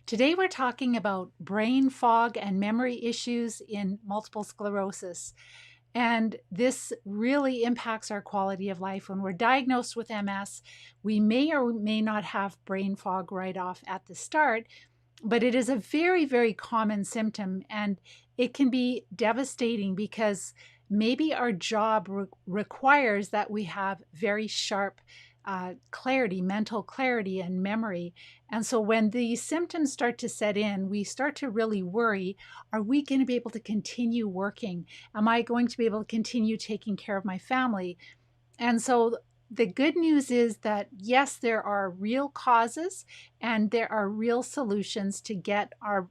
Today we're talking about brain fog and memory issues in multiple sclerosis. And this really impacts our quality of life. When we're diagnosed with MS, we may or may not have brain fog right off at the start, but it is a very, very common symptom. And it can be devastating because maybe our job requires that we have very sharp clarity, mental clarity, and memory. And so when these symptoms start to set in, we start to really worry, are we going to be able to continue working? Am I going to be able to continue taking care of my family? And so the good news is that, yes, there are real causes and there are real solutions to get our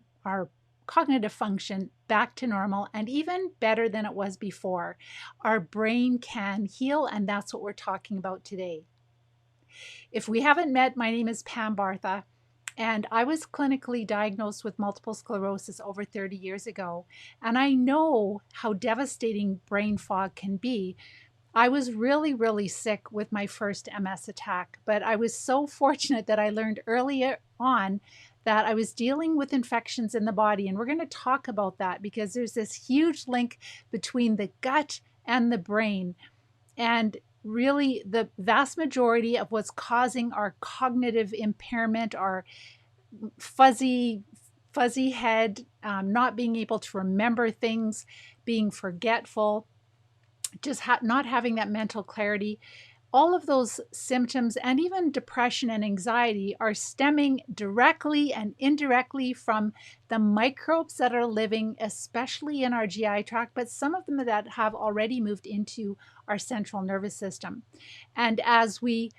cognitive function back to normal and even better than it was before. Our brain can heal, and that's what we're talking about today. If we haven't met, my name is Pam Bartha, and I was clinically diagnosed with multiple sclerosis over 30 years ago. And I know how devastating brain fog can be. I was really, really sick with my first MS attack, but I was so fortunate that I learned earlier on that I was dealing with infections in the body. And we're going to talk about that because there's this huge link between the gut and the brain. And really, the vast majority of what's causing our cognitive impairment, our fuzzy head, not being able to remember things, being forgetful, just not having that mental clarity, all of those symptoms and even depression and anxiety are stemming directly and indirectly from the microbes that are living, especially in our GI tract, but some of them that have already moved into our central nervous system. And as we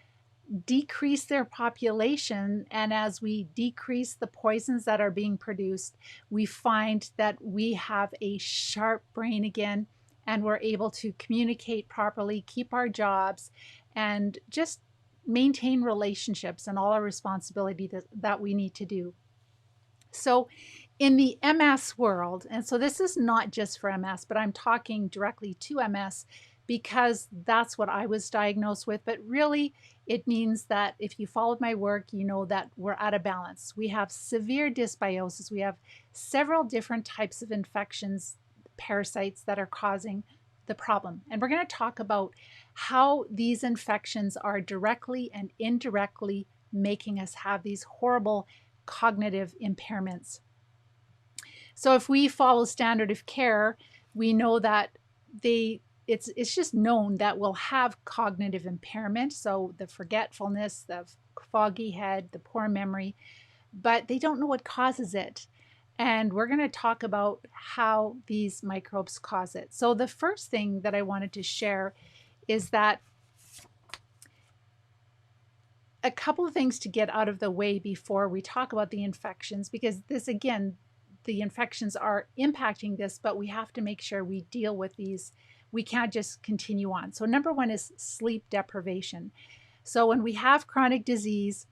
decrease their population and as we decrease the poisons that are being produced, we find that we have a sharp brain again, and we're able to communicate properly, keep our jobs, and just maintain relationships and all our responsibility that we need to do. So in the MS world, and so this is not just for MS, but I'm talking directly to MS because that's what I was diagnosed with. But really, it means that if you followed my work, you know that we're out of balance. We have severe dysbiosis. We have several different types of infections, parasites that are causing the problem. And we're going to talk about how these infections are directly and indirectly making us have these horrible cognitive impairments. So if we follow standard of care, we know that it's just known that we'll have cognitive impairment, so the forgetfulness, the foggy head, the poor memory, but they don't know what causes it. And we're going to talk about how these microbes cause it. So the first thing that I wanted to share is that a couple of things to get out of the way before we talk about the infections, because this, again, the infections are impacting this, but we have to make sure we deal with these. We can't just continue on. So number one is sleep deprivation. So when we have chronic disease,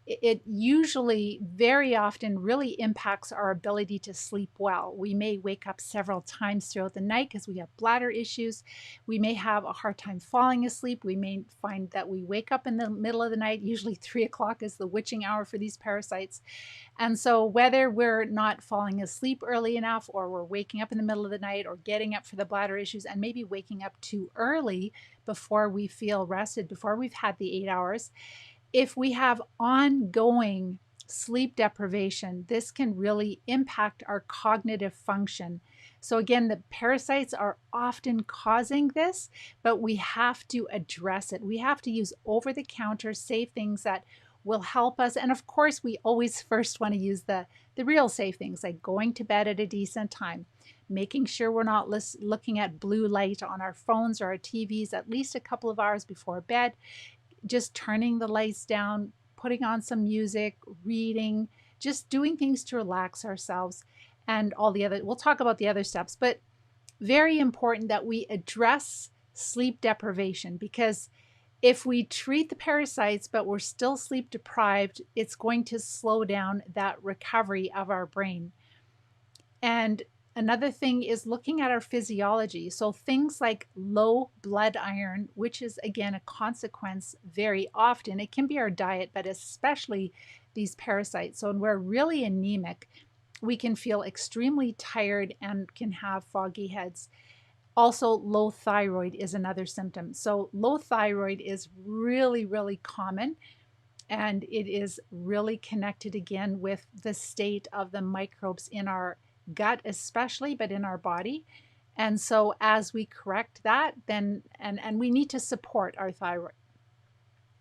it usually very often really impacts our ability to sleep well. We may wake up several times throughout the night because we have bladder issues. We may have a hard time falling asleep. We may find that we wake up in the middle of the night. Usually 3 o'clock is the witching hour for these parasites. And so whether we're not falling asleep early enough, or we're waking up in the middle of the night, or getting up for the bladder issues and maybe waking up too early before we feel rested, before we've had the 8 hours, if we have ongoing sleep deprivation, this can really impact our cognitive function. So again, the parasites are often causing this, but we have to address it. We have to use over-the-counter safe things that will help us. And of course, we always first want to use the real safe things, like going to bed at a decent time, making sure we're not looking at blue light on our phones or our TVs at least a couple of hours before bed, just turning the lights down, putting on some music, reading, just doing things to relax ourselves, and all the other, we'll talk about the other steps, but very important that we address sleep deprivation, because if we treat the parasites but we're still sleep deprived, it's going to slow down that recovery of our brain. And Another thing is looking at our physiology. So things like low blood iron, which is again a consequence very often. It can be our diet, but especially these parasites. So when we're really anemic, we can feel extremely tired and can have foggy heads. Also, low thyroid is another symptom. So low thyroid is really, really common, and it is really connected again with the state of the microbes in our gut, especially, but in our body. And so as we correct that, then and we need to support our thyroid.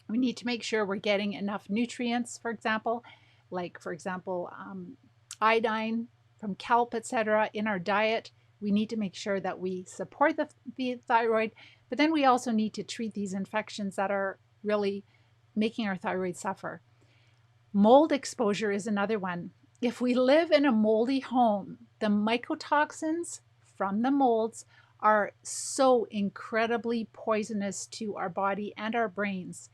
We need to make sure we're getting enough nutrients, for example, like for example, iodine from kelp, etc., in our diet. We need to make sure that we support the thyroid, but then we also need to treat these infections that are really making our thyroid suffer. Mold exposure is another one. If we live in a moldy home, the mycotoxins from the molds are so incredibly poisonous to our body and our brains.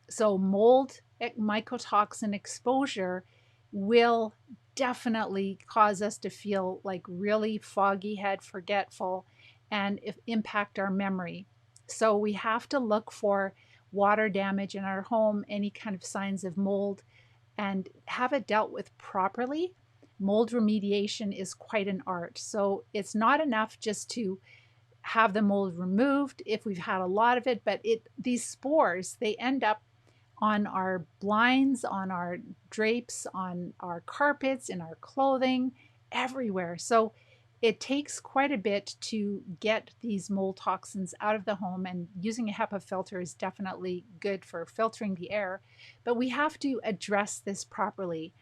So, mold mycotoxin exposure will definitely cause us to feel like really foggy head, forgetful, and impact our memory. So, we have to look for water damage in our home, any kind of signs of mold, and have it dealt with properly. Mold remediation is quite an art. So, it's not enough just to have the mold removed if we've had a lot of it, but these spores, they end up on our blinds, on our drapes, on our carpets, in our clothing, everywhere. So it takes quite a bit to get these mold toxins out of the home, and using a HEPA filter is definitely good for filtering the air, but we have to address this properly.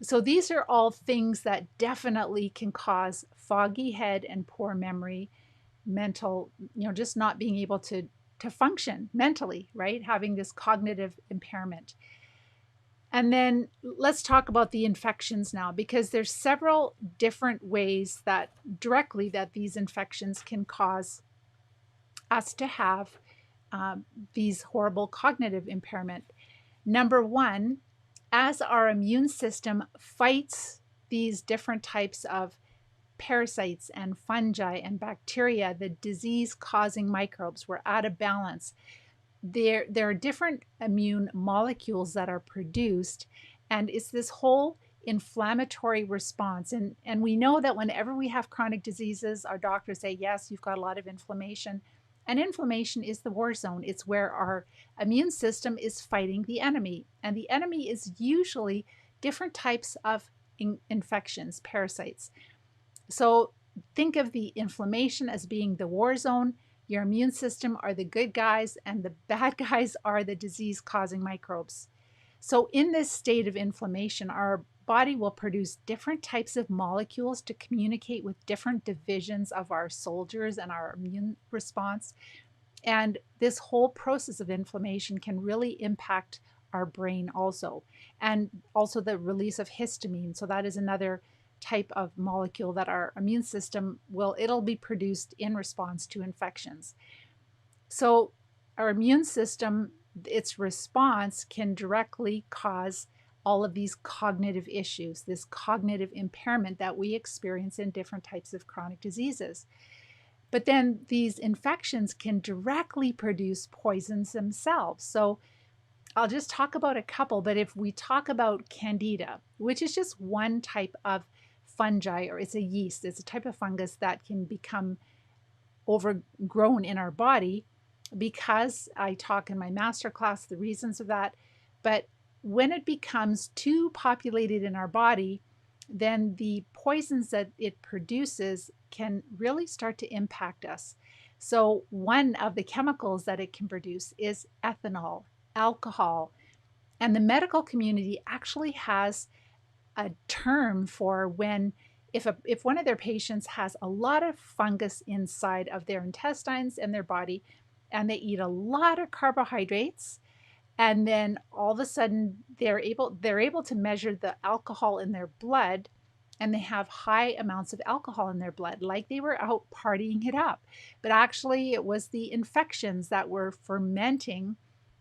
So these are all things that definitely can cause foggy head and poor memory, mental, just not being able to function mentally, right? Having this cognitive impairment. And then let's talk about the infections now, because there's several different ways that directly that these infections can cause us to have these horrible cognitive impairment. Number one, as our immune system fights these different types of parasites and fungi and bacteria, the disease causing microbes, we're out of balance. There are different immune molecules that are produced, and it's this whole inflammatory response. And we know that whenever we have chronic diseases, our doctors say, yes, you've got a lot of inflammation. And inflammation is the war zone. It's where our immune system is fighting the enemy. And the enemy is usually different types of infections, parasites. So think of the inflammation as being the war zone. Your immune system are the good guys, and the bad guys are the disease causing microbes. So in this state of inflammation, our body will produce different types of molecules to communicate with different divisions of our soldiers and our immune response. And this whole process of inflammation can really impact our brain also, and also the release of histamine. So that is another type of molecule that our immune system it'll be produced in response to infections. So our immune system, its response can directly cause all of these cognitive issues, this cognitive impairment that we experience in different types of chronic diseases. But then these infections can directly produce poisons themselves. So I'll just talk about a couple, but if we talk about Candida, which is just one type of fungi, or it's a yeast, it's a type of fungus that can become overgrown in our body, because I talk in my masterclass the reasons of that. But when it becomes too populated in our body, then the poisons that it produces can really start to impact us. So one of the chemicals that it can produce is ethanol, alcohol. And the medical community actually has a term for when if one of their patients has a lot of fungus inside of their intestines and their body, and they eat a lot of carbohydrates, and then all of a sudden they're able to measure the alcohol in their blood, and they have high amounts of alcohol in their blood, like they were out partying it up. But actually it was the infections that were fermenting.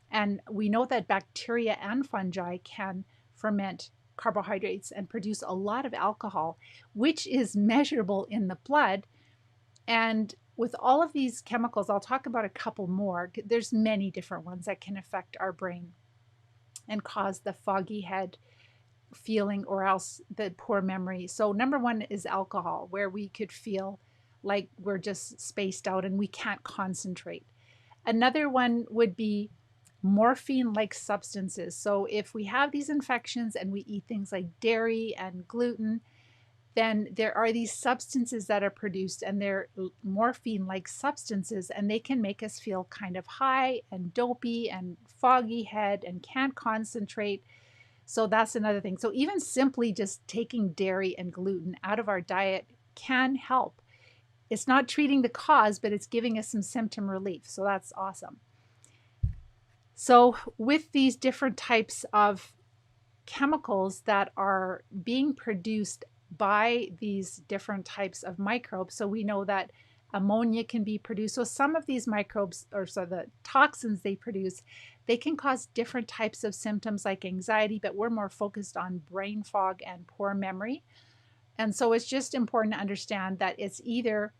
And we know that bacteria and fungi can ferment carbohydrates and produce a lot of alcohol, which is measurable in the blood. And with all of these chemicals, I'll talk about a couple more. There's many different ones that can affect our brain and cause the foggy head feeling or else the poor memory. So number one is alcohol, where we could feel like we're just spaced out and we can't concentrate. Another one would be morphine-like substances. So if we have these infections and we eat things like dairy and gluten, then there are these substances that are produced, and they're morphine-like substances, and they can make us feel kind of high and dopey and foggy head and can't concentrate. So that's another thing. So even simply just taking dairy and gluten out of our diet can help. It's not treating the cause, but it's giving us some symptom relief. So that's awesome. So with these different types of chemicals that are being produced by these different types of microbes, so we know that ammonia can be produced. So some of these microbes, or so the toxins they produce, they can cause different types of symptoms like anxiety, but we're more focused on brain fog and poor memory. And so it's just important to understand that it's either,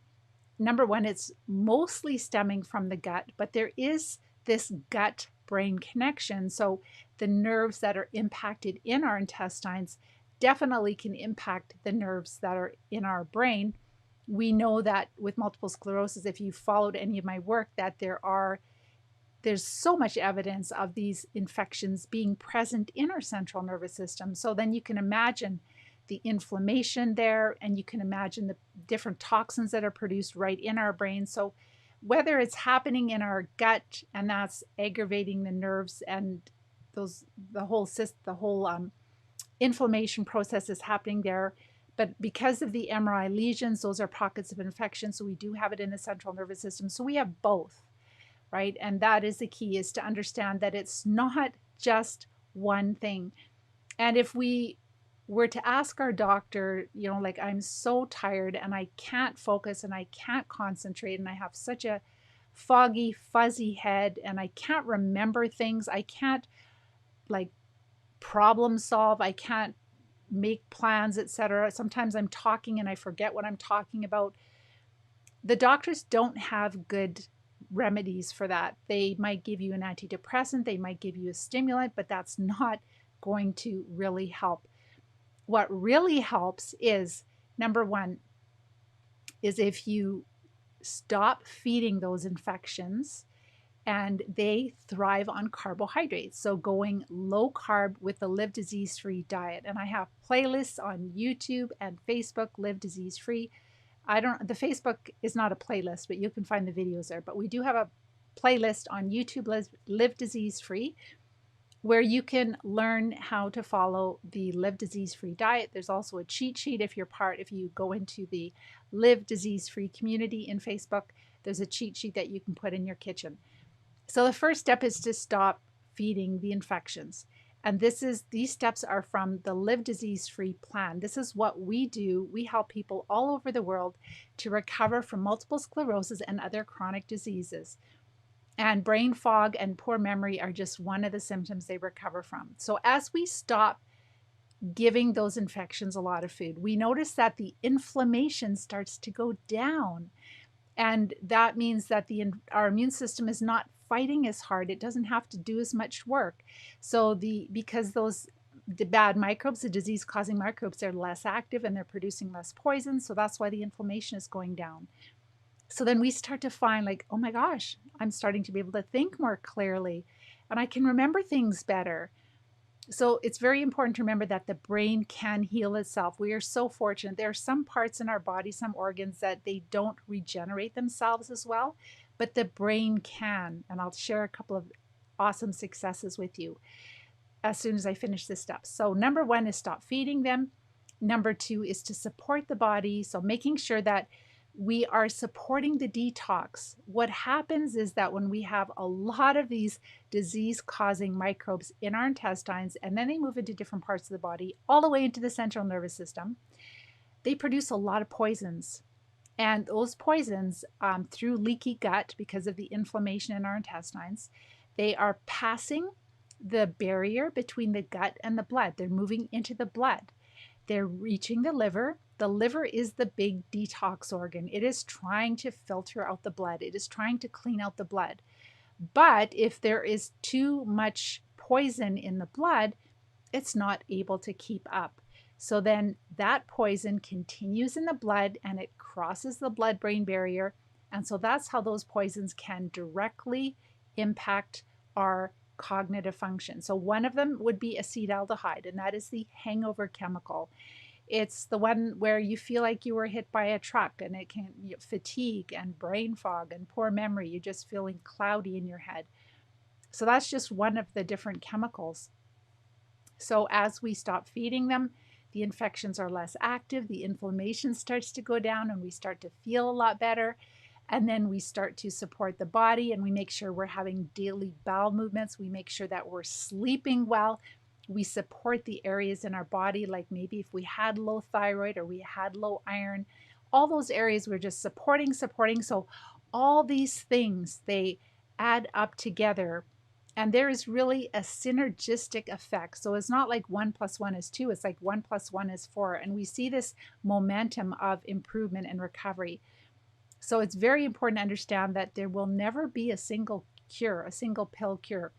number one, it's mostly stemming from the gut, but there is this gut brain connection. So the nerves that are impacted in our intestines definitely can impact the nerves that are in our brain. We know that with multiple sclerosis, if you followed any of my work, that there's so much evidence of these infections being present in our central nervous system. So then you can imagine the inflammation there, and you can imagine the different toxins that are produced right in our brain. So whether it's happening in our gut and that's aggravating the nerves and the whole inflammation process is happening there, but because of the MRI lesions, those are pockets of infection. So we do have it in the central nervous system. So we have both, right? And that is the key, is to understand that it's not just one thing. And if we were to ask our doctor, like, I'm so tired and I can't focus and I can't concentrate and I have such a foggy, fuzzy head and I can't remember things, I can't like problem solve, I can't make plans, etc. Sometimes I'm talking and I forget what I'm talking about. The doctors don't have good remedies for that. They might give you an antidepressant, they might give you a stimulant, but that's not going to really help. What really helps is, number one, is if you stop feeding those infections, and they thrive on carbohydrates. So going low carb with the Live Disease Free diet. And I have playlists on YouTube and Facebook, Live Disease Free. The Facebook is not a playlist, but you can find the videos there. But we do have a playlist on YouTube, Live Disease Free, where you can learn how to follow the Live Disease Free diet. There's also a cheat sheet if you go into the Live Disease Free community in Facebook, there's a cheat sheet that you can put in your kitchen. So the first step is to stop feeding the infections. And these steps are from the Live Disease Free plan. This is what we do. We help people all over the world to recover from multiple sclerosis and other chronic diseases. And brain fog and poor memory are just one of the symptoms they recover from. So as we stop giving those infections a lot of food, we notice that the inflammation starts to go down. And that means that our immune system is not fighting as hard. It doesn't have to do as much work. So because the bad microbes, the disease-causing microbes, they're less active and they're producing less poison. So that's why the inflammation is going down. So then we start to find like, oh my gosh, I'm starting to be able to think more clearly and I can remember things better. So it's very important to remember that the brain can heal itself. We are so fortunate. There are some parts in our body, some organs, that they don't regenerate themselves as well, but the brain can. And I'll share a couple of awesome successes with you as soon as I finish this step. So number one is stop feeding them. Number two is to support the body. So making sure that we are supporting the detox. What happens is that when we have a lot of these disease-causing microbes in our intestines, and then they move into different parts of the body, all the way into the central nervous system, they produce a lot of poisons. And those poisons, through leaky gut, because of the inflammation in our intestines, they are passing the barrier between the gut and the blood. They're moving into the blood. They're reaching the liver. The liver is the big detox organ. It is trying to filter out the blood. It is trying to clean out the blood. But if there is too much poison in the blood, it's not able to keep up. So then that poison continues in the blood and it crosses the blood-brain barrier. And so that's how those poisons can directly impact our cognitive function. So one of them would be acetaldehyde, and that is the hangover chemical. It's the one where you feel like you were hit by a truck, and it can fatigue and brain fog and poor memory. You're just feeling cloudy in your head. So that's just one of the different chemicals. So as we stop feeding them, the infections are less active, the inflammation starts to go down, and we start to feel a lot better. And then we start to support the body, and we make sure we're having daily bowel movements. We make sure that we're sleeping well. We support the areas in our body, like maybe if we had low thyroid or we had low iron, all those areas we're just supporting. So all these things, they add up together, and there is really a synergistic effect. So it's not like 1 + 1 is 2, it's like 1 + 1 is 4. And we see this momentum of improvement and recovery. So it's very important to understand that there will never be a single cure, a single pill cure.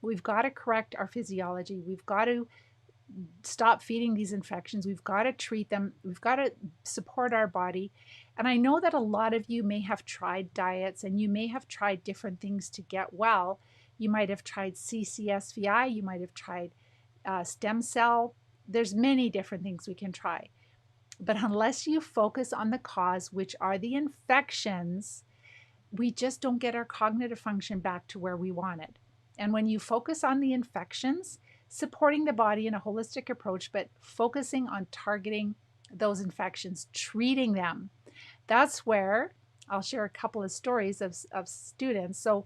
We've got to correct our physiology. We've got to stop feeding these infections. We've got to treat them. We've got to support our body. And I know that a lot of you may have tried diets, and you may have tried different things to get well. You might have tried CCSVI. You might have tried stem cell. There's many different things we can try. But unless you focus on the cause, which are the infections, we just don't get our cognitive function back to where we want it. And when you focus on the infections, supporting the body in a holistic approach, but focusing on targeting those infections, treating them, that's where I'll share a couple of stories of students. So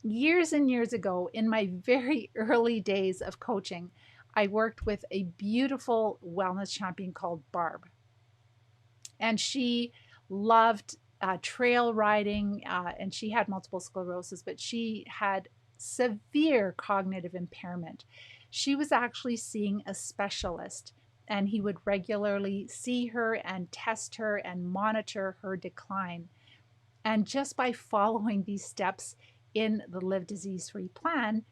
years and years ago, in my very early days of coaching, I worked with a beautiful wellness champion called Barb. And she loved trail riding, and she had multiple sclerosis, but she had severe cognitive impairment. She was actually seeing a specialist, and he would regularly see her and test her and monitor her decline. And just by following these steps in the Live Disease-Free plan,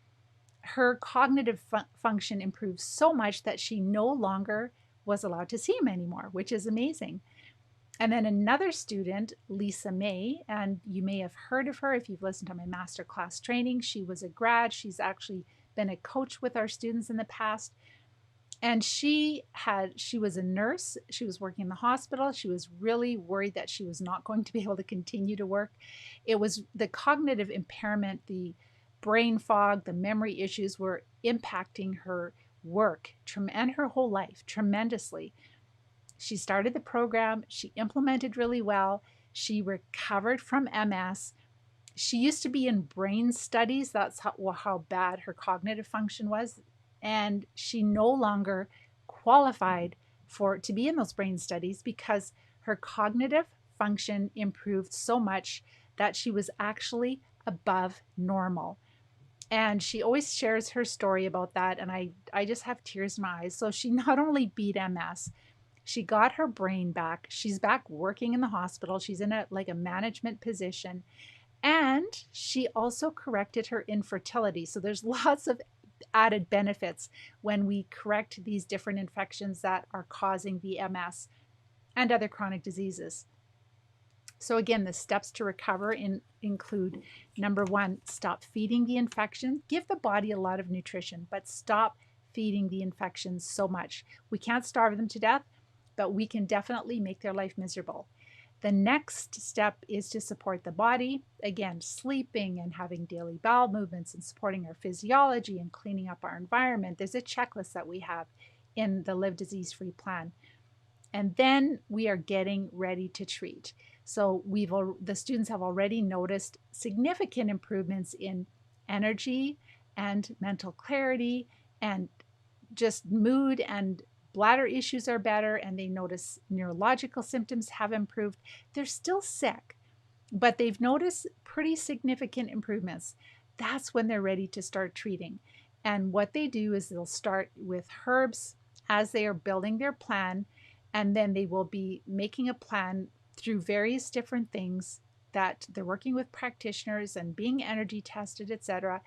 her cognitive function improved so much that she no longer was allowed to see him anymore, which is amazing. And then another student, Lisa May, and you may have heard of her if you've listened to my masterclass training. She was a grad. She's actually been a coach with our students in the past. And she was a nurse. She was working in the hospital. She was really worried that she was not going to be able to continue to work. It was the cognitive impairment, the brain fog, the memory issues were impacting her work and her whole life tremendously. She started the program. She implemented really well. She recovered from MS. She used to be in brain studies. That's how bad her cognitive function was. And she no longer qualified to be in those brain studies because her cognitive function improved so much that she was actually above normal. And she always shares her story about that. And I just have tears in my eyes. So she not only beat MS, she got her brain back. She's back working in the hospital. She's in a management position. And she also corrected her infertility. So there's lots of added benefits when we correct these different infections that are causing the MS and other chronic diseases. So again, the steps to recover include, number 1, stop feeding the infection. Give the body a lot of nutrition, but stop feeding the infections so much. We can't starve them to death, but we can definitely make their life miserable. The next step is to support the body. Again, sleeping and having daily bowel movements and supporting our physiology and cleaning up our environment. There's a checklist that we have in the Live Disease-Free plan. And then we are getting ready to treat. So the students have already noticed significant improvements in energy and mental clarity and just mood, and bladder issues are better, and they notice neurological symptoms have improved. They're still sick, but they've noticed pretty significant improvements. That's when they're ready to start treating. And what they do is they'll start with herbs as they are building their plan, and then they will be making a plan through various different things that they're working with practitioners and being energy tested, etc.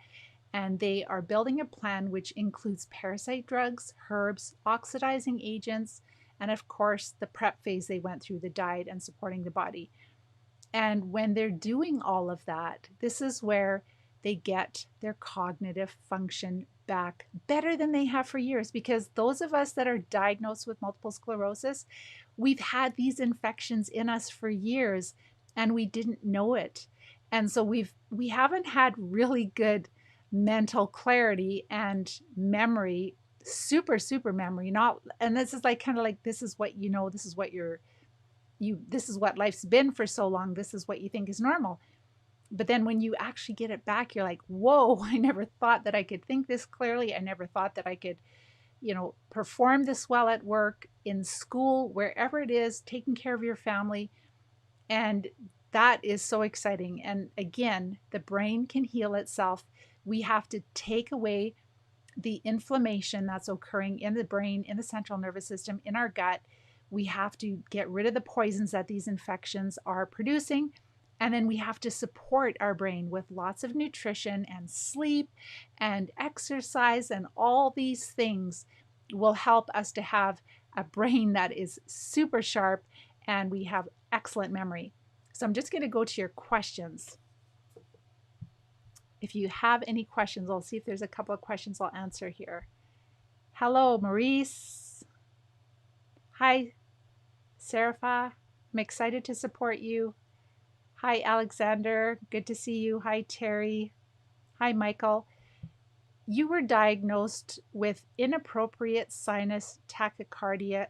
And they are building a plan which includes parasite drugs, herbs, oxidizing agents, and of course, the prep phase they went through, the diet and supporting the body. And when they're doing all of that, this is where they get their cognitive function back better than they have for years. Because those of us that are diagnosed with multiple sclerosis, we've had these infections in us for years and we didn't know it. And so we haven't had really good mental clarity and memory, super memory. Not, and this is like kind of like, this is what you know, this is what this is what life's been for so long, this is what you think is normal. But then when you actually get it back, you're like, whoa, I never thought that I could think this clearly. I never thought that I could, perform this well at work, in school, wherever it is, taking care of your family. And that is so exciting. And again, the brain can heal itself. We have to take away the inflammation that's occurring in the brain, in the central nervous system, in our gut. We have to get rid of the poisons that these infections are producing. And then we have to support our brain with lots of nutrition and sleep and exercise, and all these things will help us to have a brain that is super sharp and we have excellent memory. So I'm just going to go to your questions. If you have any questions, I'll see if there's a couple of questions I'll answer here. Hello, Maurice. Hi, Serapha. I'm excited to support you. Hi, Alexander. Good to see you. Hi, Terry. Hi, Michael. You were diagnosed with inappropriate sinus tachycardia.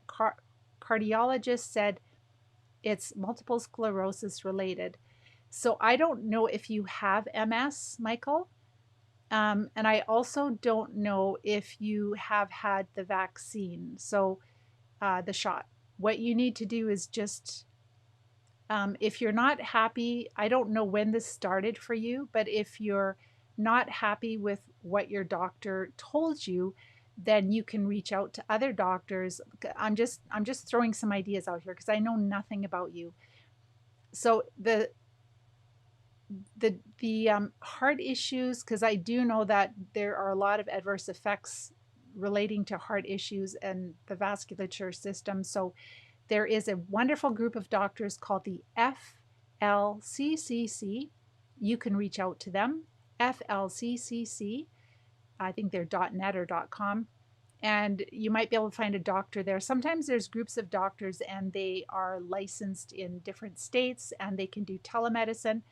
Cardiologist said it's multiple sclerosis related. So I don't know if you have MS, Michael. And I also don't know if you have had the vaccine, so the shot. What you need to do is just, if you're not happy, I don't know when this started for you, but if you're not happy with what your doctor told you, then you can reach out to other doctors. I'm just throwing some ideas out here because I know nothing about you. So the heart issues, because I do know that there are a lot of adverse effects relating to heart issues and the vasculature system. So there is a wonderful group of doctors called the FLCCC. You can reach out to them, FLCCC. I think they're .net or .com. And you might be able to find a doctor there. Sometimes there's groups of doctors and they are licensed in different states and they can do telemedicine.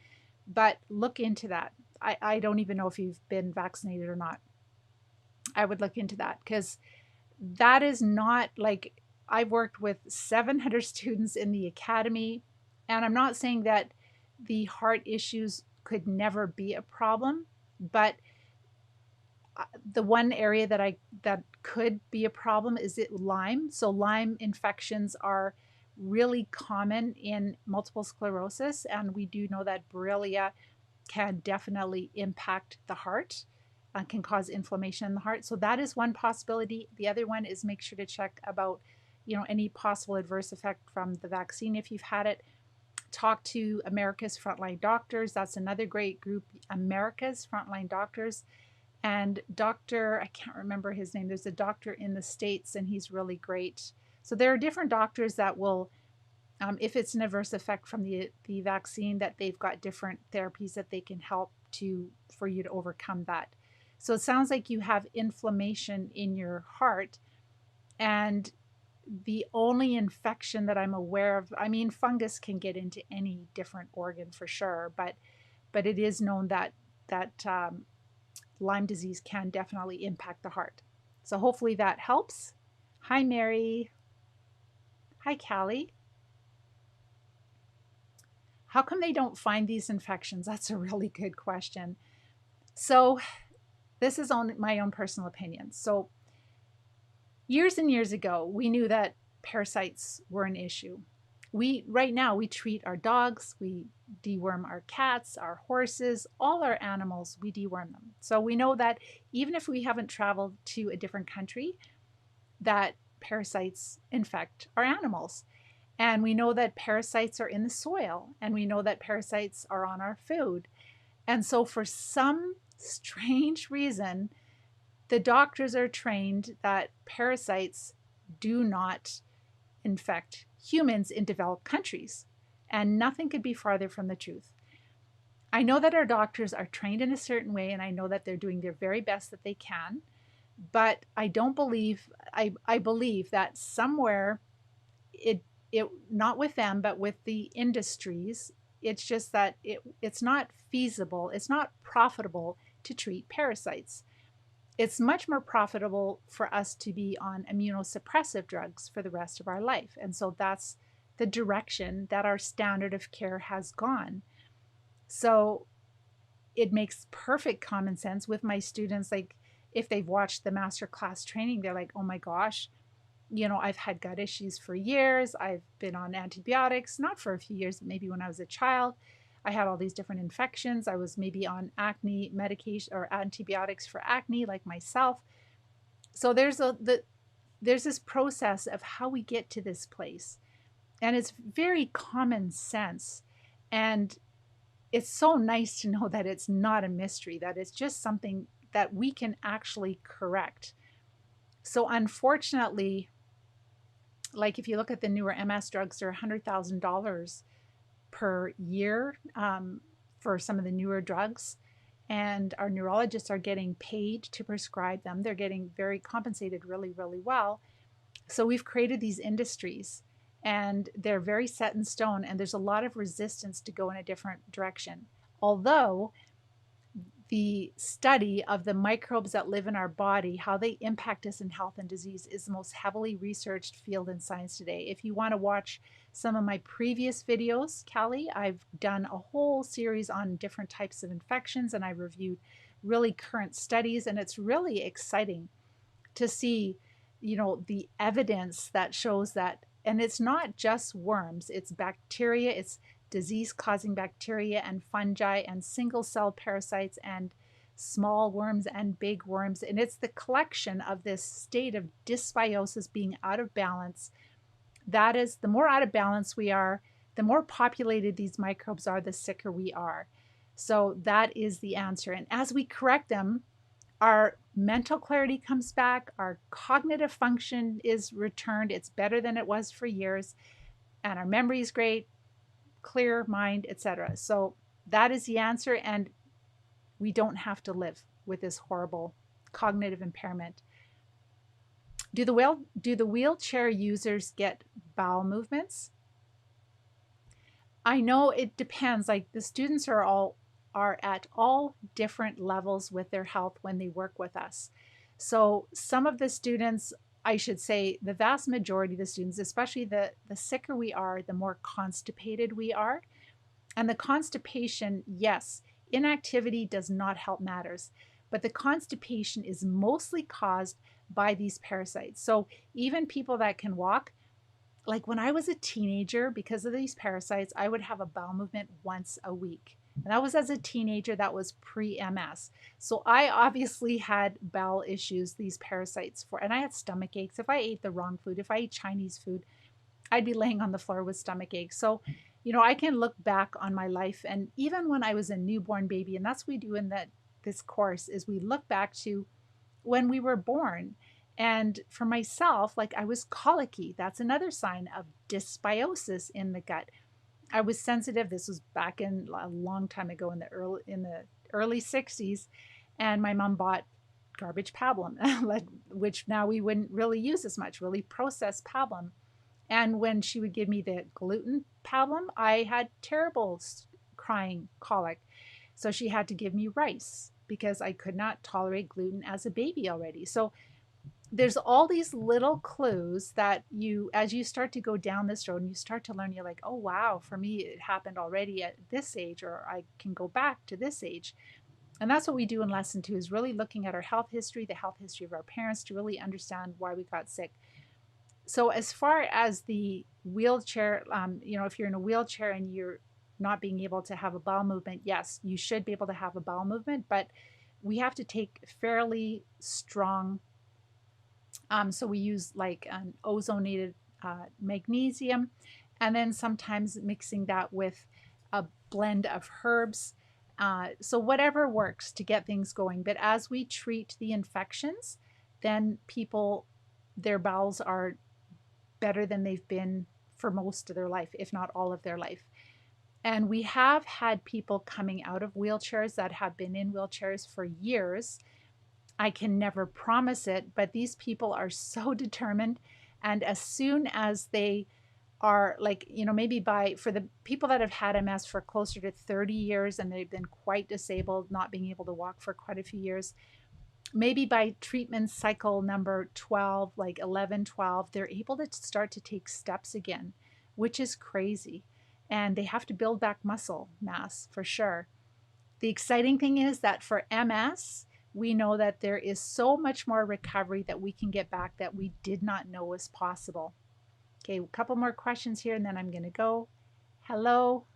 But look into that. I don't even know if you've been vaccinated or not. I would look into that because that is not like, I've worked with 700 students in the academy, and I'm not saying that the heart issues could never be a problem, but the one area that could be a problem is Lyme. So Lyme infections are really common in multiple sclerosis, and we do know that Borrelia can definitely impact the heart, can cause inflammation in the heart. So that is one possibility. The other one is make sure to check about, any possible adverse effect from the vaccine if you've had it. Talk to America's Frontline Doctors. That's another great group, America's Frontline Doctors. And I can't remember his name. There's a doctor in the States and he's really great. So there are different doctors that will, if it's an adverse effect from the vaccine, that they've got different therapies that they can help for you to overcome that. So it sounds like you have inflammation in your heart, and the only infection that I'm aware of, I mean, fungus can get into any different organ for sure, but it is known that Lyme disease can definitely impact the heart. So hopefully that helps. Hi, Mary. Hi, Callie. How come they don't find these infections? That's a really good question. So this is my own personal opinion. So years and years ago, we knew that parasites were an issue. Right now we treat our dogs, we deworm our cats, our horses, all our animals, we deworm them. So we know that even if we haven't traveled to a different country, that parasites infect our animals. And we know that parasites are in the soil, and we know that parasites are on our food. And so, for some strange reason, the doctors are trained that parasites do not infect humans in developed countries. And nothing could be farther from the truth. I know that our doctors are trained in a certain way, and I know that they're doing their very best that they can. But I don't believe, I believe that somewhere it not with them, but with the industries, it's just that it's not feasible, it's not profitable to treat parasites. It's much more profitable for us to be on immunosuppressive drugs for the rest of our life. And so that's the direction that our standard of care has gone. So it makes perfect common sense with my students. Like, if they've watched the master class training, they're like, oh my gosh, I've had gut issues for years. I've been on antibiotics, not for a few years, but maybe when I was a child. I had all these different infections. I was maybe on acne medication or antibiotics for acne, like myself. So there's this process of how we get to this place, and it's very common sense. And it's so nice to know that it's not a mystery, that it's just something that we can actually correct. So unfortunately, like if you look at the newer MS drugs, they're $100,000 per year for some of the newer drugs. And our neurologists are getting paid to prescribe them. They're getting very compensated really, really well. So we've created these industries, and they're very set in stone, and there's a lot of resistance to go in a different direction. Although the study of the microbes that live in our body, how they impact us in health and disease, is the most heavily researched field in science today. If you want to watch some of my previous videos, Callie, I've done a whole series on different types of infections, and I reviewed really current studies, and it's really exciting to see, the evidence that shows that. And it's not just worms, it's bacteria, it's disease-causing bacteria and fungi and single-cell parasites and small worms and big worms. And it's the collection of this state of dysbiosis, being out of balance. That is, the more out of balance we are, the more populated these microbes are, the sicker we are. So that is the answer. And as we correct them, our mental clarity comes back, our cognitive function is returned, it's better than it was for years, and our memory is great, clear mind, etc. So that is the answer, and we don't have to live with this horrible cognitive impairment. Do the wheelchair users get bowel movements? I know it depends. Like, the students are at all different levels with their health when they work with us. So some of the students, I should say, the vast majority of the students, especially the sicker we are, the more constipated we are. And the constipation, yes, inactivity does not help matters, but the constipation is mostly caused by these parasites. So even people that can walk, like when I was a teenager, because of these parasites, I would have a bowel movement once a week. And that was as a teenager, that was pre-MS. So I obviously had bowel issues, these parasites and I had stomach aches. If I ate the wrong food, if I ate Chinese food, I'd be laying on the floor with stomach aches. So, I can look back on my life, and even when I was a newborn baby, and that's what we do in this course, is we look back to when we were born. And for myself, like, I was colicky. That's another sign of dysbiosis in the gut. I was sensitive. This was back in a long time ago, in the early 60s, and my mom bought garbage pablum, which now we wouldn't really use as much, really processed pablum. And when she would give me the gluten pablum, I had terrible crying colic. So she had to give me rice because I could not tolerate gluten as a baby already. So there's all these little clues that as you start to go down this road and you start to learn, you're like, oh, wow, for me, it happened already at this age, or I can go back to this age. And that's what we do in lesson 2, is really looking at our health history, the health history of our parents, to really understand why we got sick. So as far as the wheelchair, if you're in a wheelchair and you're not being able to have a bowel movement, yes, you should be able to have a bowel movement, but we have to take fairly strong. So we use like an ozonated magnesium, and then sometimes mixing that with a blend of herbs. So whatever works to get things going. But as we treat the infections, then people, their bowels are better than they've been for most of their life, if not all of their life. And we have had people coming out of wheelchairs that have been in wheelchairs for years. I can never promise it, but these people are so determined. And as soon as they are like, maybe for the people that have had MS for closer to 30 years and they've been quite disabled, not being able to walk for quite a few years, maybe by treatment cycle number 12, like 11, 12, they're able to start to take steps again, which is crazy. And they have to build back muscle mass for sure. The exciting thing is that for MS, we know that there is so much more recovery that we can get back that we did not know was possible. Okay, a couple more questions here and then I'm going to go. Hello.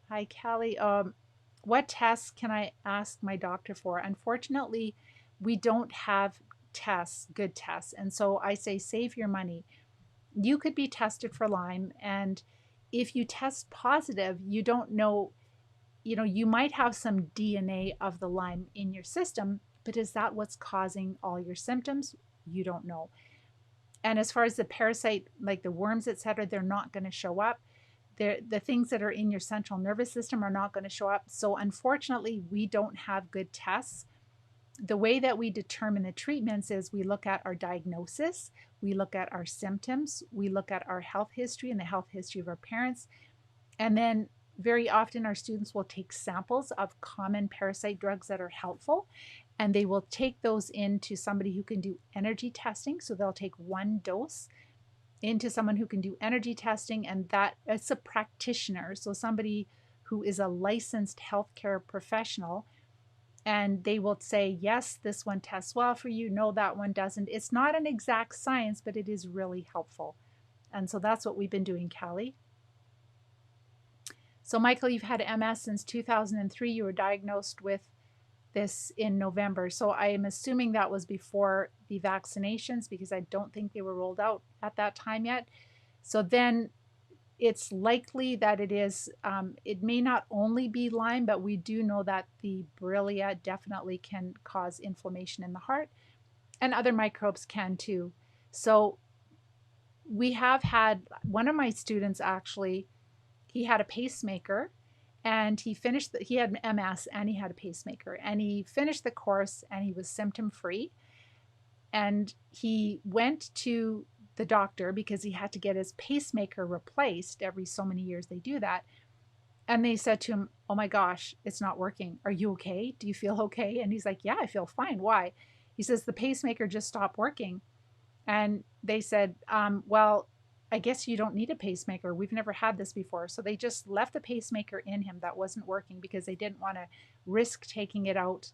Hi, Callie. What tests can I ask my doctor for? Unfortunately, we don't have tests, good tests. And so I say save your money. You could be tested for Lyme, and if you test positive, you don't know, you might have some DNA of the Lyme in your system, but is that what's causing all your symptoms? You don't know. And as far as the parasite, like the worms, etc., they're not going to show up. The things that are in your central nervous system are not going to show up. So unfortunately, we don't have good tests. The way that we determine the treatments is we look at our diagnosis, we look at our symptoms, we look at our health history and the health history of our parents. And then very often our students will take samples of common parasite drugs that are helpful, and they will take those into somebody who can do energy testing. So they'll take one dose into someone who can do energy testing, and that it's a practitioner, so somebody who is a licensed healthcare professional, and they will say, yes, this one tests well for you, no, that one doesn't. It's not an exact science, but it is really helpful. And so that's what we've been doing, Callie. So Michael, you've had MS since 2003. You were diagnosed with this in November. So I am assuming that was before the vaccinations, because I don't think they were rolled out at that time yet. So then it's likely that it may not only be Lyme, but we do know that the Borrelia definitely can cause inflammation in the heart, and other microbes can too. So we have had one of my students, actually, he had a pacemaker, and he had MS and he had a pacemaker, and he finished the course and he was symptom free. And he went to the doctor because he had to get his pacemaker replaced. Every so many years they do that. And they said to him, oh my gosh, it's not working. Are you okay? Do you feel okay? And he's like, yeah, I feel fine. Why? He says, the pacemaker just stopped working. And they said, well, I guess you don't need a pacemaker. We've never had this before. So they just left the pacemaker in him that wasn't working because they didn't want to risk taking it out.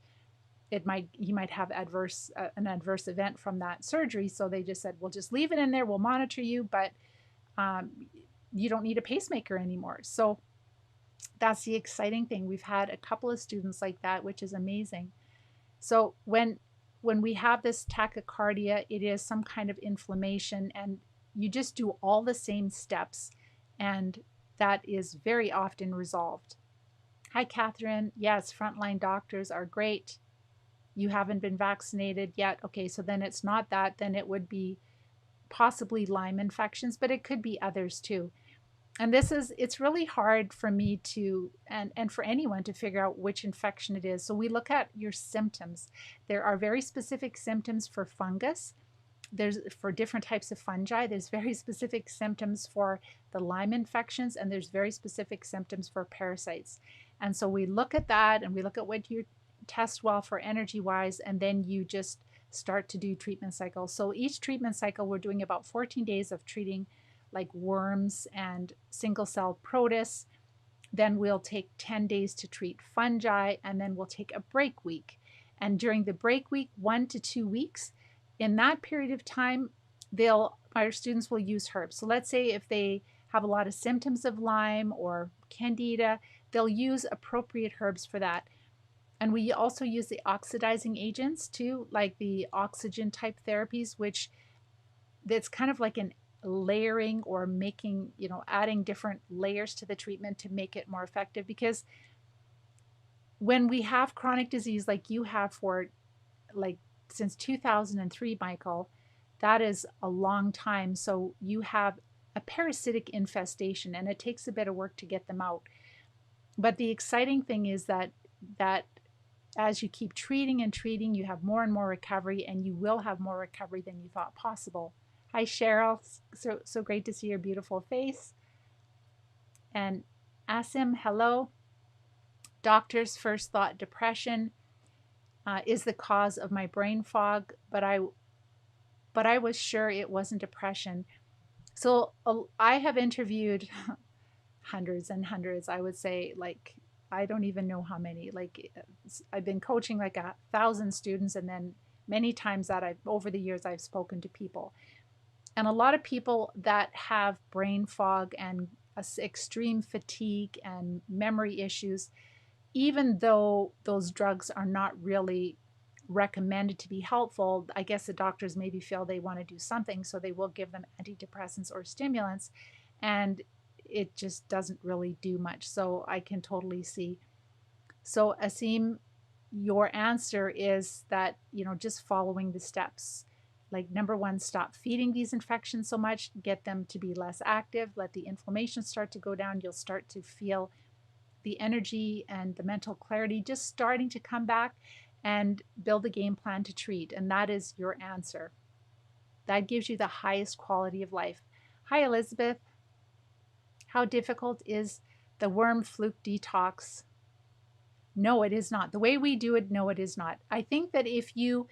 He might have an adverse event from that surgery. So they just said, we'll just leave it in there. We'll monitor you, but you don't need a pacemaker anymore. So that's the exciting thing. We've had a couple of students like that, which is amazing. So when we have this tachycardia, it is some kind of inflammation, and you just do all the same steps, and that is very often resolved. Hi, Catherine. Yes, frontline doctors are great. You haven't been vaccinated yet. Okay, so then it's not that. Then it would be possibly Lyme infections, but it could be others too. And it's really hard for me to, and for anyone to figure out which infection it is. So we look at your symptoms. There are very specific symptoms for fungus. There's for different types of fungi. There's very specific symptoms for the Lyme infections, and there's very specific symptoms for parasites. And so we look at that, and we look at what you test well for energy wise, and then you just start to do treatment cycles. So each treatment cycle, we're doing about 14 days of treating like worms and single-celled protists. Then we'll take 10 days to treat fungi, and then we'll take a break week. And during the break week, 1 to 2 weeks, in that period of time, our students will use herbs. So let's say if they have a lot of symptoms of Lyme or Candida, they'll use appropriate herbs for that. And we also use the oxidizing agents too, like the oxygen type therapies, which that's kind of like an layering or making, adding different layers to the treatment to make it more effective. Because when we have chronic disease like you have for like since 2003, Michael, that is a long time. So you have a parasitic infestation and it takes a bit of work to get them out. But the exciting thing is that as you keep treating and treating, you have more and more recovery, and you will have more recovery than you thought possible. Hi, Cheryl. So great to see your beautiful face. And Asim, hello. Doctors first thought depression is the cause of my brain fog, but I was sure it wasn't depression. So I have interviewed hundreds and hundreds. I would say, like, I don't even know how many. Like, I've been coaching like 1,000 students, and then many times that over the years I've spoken to people, and a lot of people that have brain fog and extreme fatigue and memory issues, even though those drugs are not really recommended to be helpful, I guess the doctors maybe feel they want to do something, so they will give them antidepressants or stimulants, and it just doesn't really do much. So I can totally see. So Asim, your answer is that, just following the steps. Like, number one, stop feeding these infections so much, get them to be less active, let the inflammation start to go down. You'll start to feel the energy and the mental clarity just starting to come back, and build a game plan to treat. And that is your answer. That gives you the highest quality of life. Hi, Elizabeth. How difficult is the worm fluke detox? No, it is not. The way we do it, no, it is not. I think that if you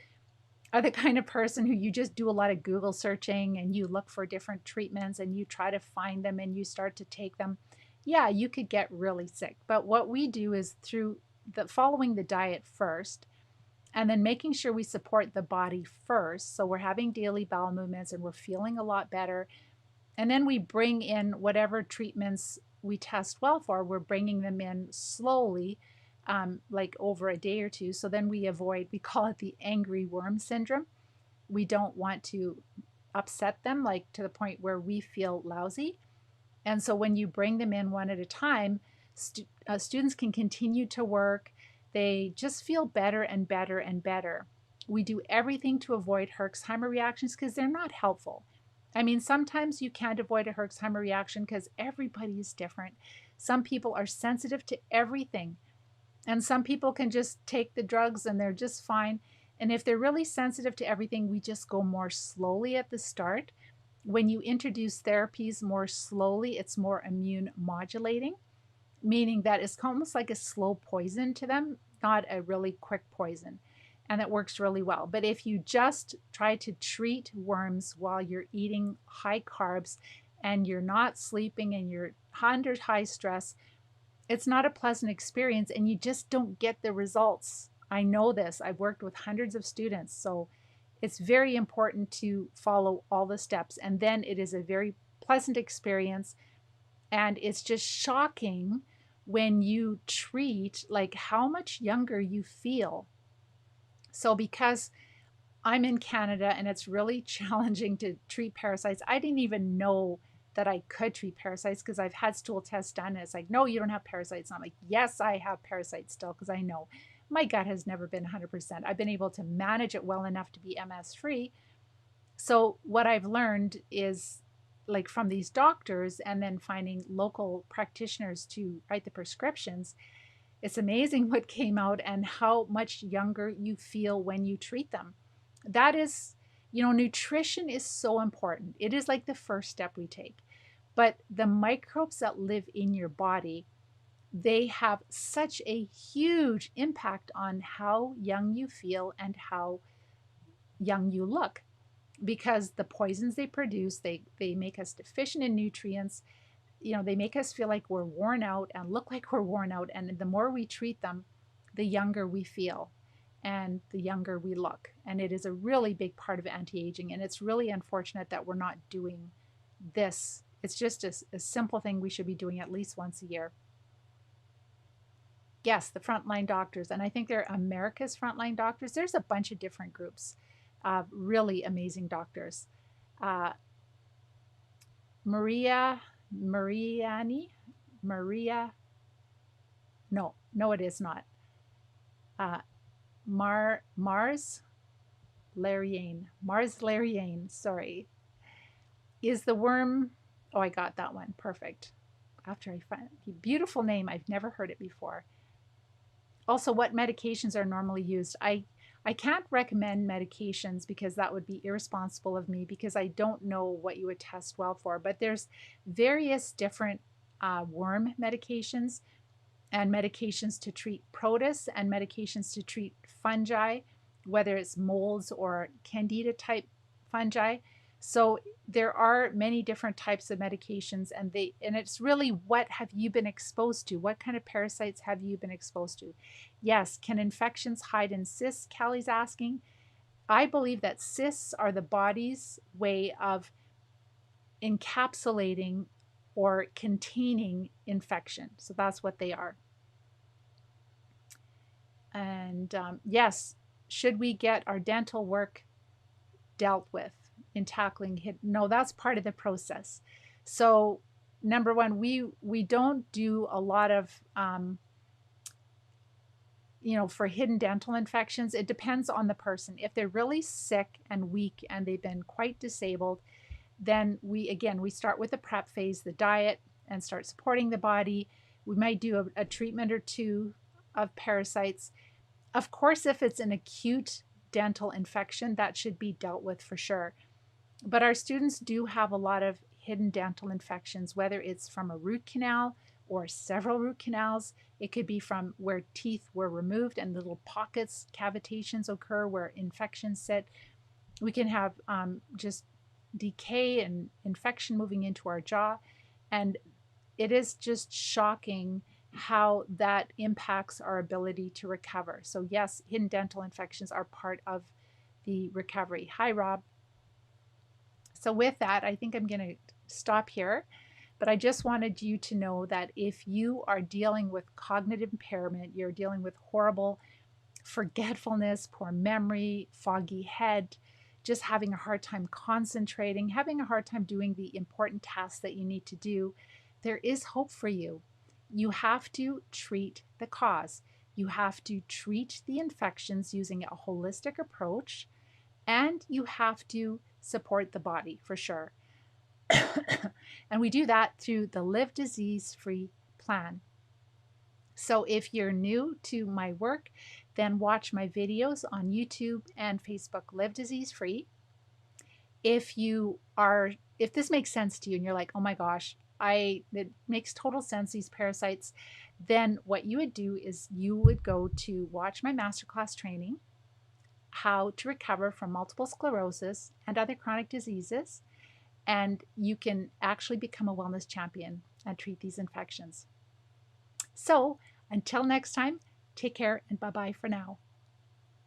are the kind of person who you just do a lot of Google searching and you look for different treatments and you try to find them and you start to take them, yeah, you could get really sick. But what we do is through following the diet first, and then making sure we support the body first. So we're having daily bowel movements and we're feeling a lot better. And then we bring in whatever treatments we test well for, we're bringing them in slowly, like over a day or two. So then we call it the angry worm syndrome. We don't want to upset them, like to the point where we feel lousy. And so when you bring them in one at a time, students can continue to work. They just feel better and better and better. We do everything to avoid Herxheimer reactions because they're not helpful. I mean, sometimes you can't avoid a Herxheimer reaction because everybody is different. Some people are sensitive to everything, and some people can just take the drugs and they're just fine. And if they're really sensitive to everything, we just go more slowly at the start. When you introduce therapies more slowly, it's more immune modulating, meaning that it's almost like a slow poison to them, not a really quick poison. And it works really well. But if you just try to treat worms while you're eating high carbs and you're not sleeping and you're under high stress, it's not a pleasant experience and you just don't get the results. I know this. I've worked with hundreds of students. So it's very important to follow all the steps. And then it is a very pleasant experience. And it's just shocking when you treat, like, how much younger you feel. So because I'm in Canada and it's really challenging to treat parasites, I didn't even know that I could treat parasites because I've had stool tests done and it's like, no, you don't have parasites. And I'm like, yes, I have parasites still, because I know my gut has never been 100%. I've been able to manage it well enough to be MS free. So what I've learned is, like, from these doctors and then finding local practitioners to write the prescriptions, it's amazing what came out and how much younger you feel when you treat them. That is, nutrition is so important. It is like the first step we take. But the microbes that live in your body, they have such a huge impact on how young you feel and how young you look, because the poisons they produce, they make us deficient in nutrients. They make us feel like we're worn out and look like we're worn out. And the more we treat them, the younger we feel. and the younger we look. And it is a really big part of anti-aging. And it's really unfortunate that we're not doing this. It's just a simple thing we should be doing at least once a year. Yes, the frontline doctors. And I think they're America's frontline doctors. There's a bunch of different groups of really amazing doctors. Mariani, Maria, no, it is not. Mars Lariane, sorry, is the worm. Oh, I got that one. Perfect. After I find beautiful name, I've never heard it before. Also, what medications are normally used? I can't recommend medications because that would be irresponsible of me because I don't know what you would test well for. But there's various different worm medications and medications to treat protists and medications to treat fungi, whether it's molds or Candida type fungi. So there are many different types of medications, and it's really, what have you been exposed to? What kind of parasites have you been exposed to? Yes, can infections hide in cysts? Callie's asking. I believe that cysts are the body's way of encapsulating or containing infection. So that's what they are. And yes, should we get our dental work dealt with in tackling hidden? No, that's part of the process. So number one, we don't do a lot of for hidden dental infections. It depends on the person. If they're really sick and weak and they've been quite disabled, then we start with the prep phase, the diet, and start supporting the body. We might do a treatment or two of parasites. Of course, if it's an acute dental infection, that should be dealt with for sure. But our students do have a lot of hidden dental infections, whether it's from a root canal or several root canals. It could be from where teeth were removed and little pockets, cavitations occur where infections sit. We can have just decay and infection moving into our jaw. And it is just shocking how that impacts our ability to recover. So yes, hidden dental infections are part of the recovery. Hi, Rob. So with that, I think I'm going to stop here. But I just wanted you to know that if you are dealing with cognitive impairment, you're dealing with horrible forgetfulness, poor memory, foggy head, just having a hard time concentrating, having a hard time doing the important tasks that you need to do, there is hope for you. You have to treat the cause. You have to treat the infections using a holistic approach, and you have to support the body for sure. And we do that through the Live Disease Free plan. So if you're new to my work, then watch my videos on YouTube and Facebook, Live Disease Free. If this makes sense to you and you're like, oh my gosh, it makes total sense, these parasites, then what you would do is you would go to watch my masterclass training, how to recover from multiple sclerosis and other chronic diseases, and you can actually become a wellness champion and treat these infections. So until next time, take care and bye-bye for now.